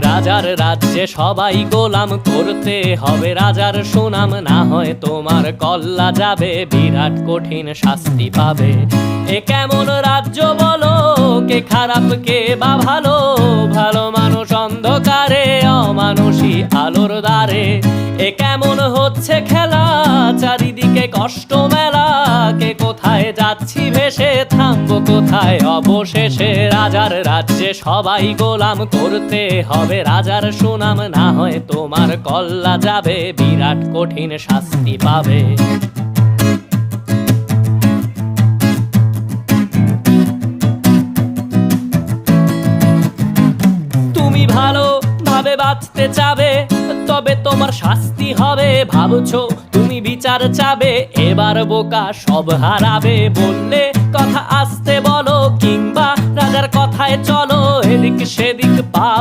রাজার রাজ্যে সবাই গোলাম, করতে হবে রাজার সুনাম, না হয় তোমার কল্লা যাবে, বিরাট কঠিন শাস্তি পাবে। এ কেমন রাজ্য বলো, কে খারাপ কে বা ভালো, ভালো মানুষ অন্ধকারে, অমানুষী আলোর দ্বারে। এ কেমন হচ্ছে খেলা, চারিদিকে কষ্ট মেলা, কে কোথায় যাচ্ছি ভেসে, থামবো কোথায় অবশেষে। রাজার রাজ্যে সবাই গোলাম, করতে হবে রাজার সুনাম, না হয় তোমার কল্লা যাবে, বিরাট কঠিন শাস্তি পাবে। তুমি ভালো ভাবে বাঁচতে চাবে, তবে তোমার শাস্তি হবে। ভাবছো তুমি বিচার চাবে, এবার বোকা সব হারাবে। বললে কথা আস্তে বলো, কিংবা রাজার কথায় চলো, এদিক সেদিক পা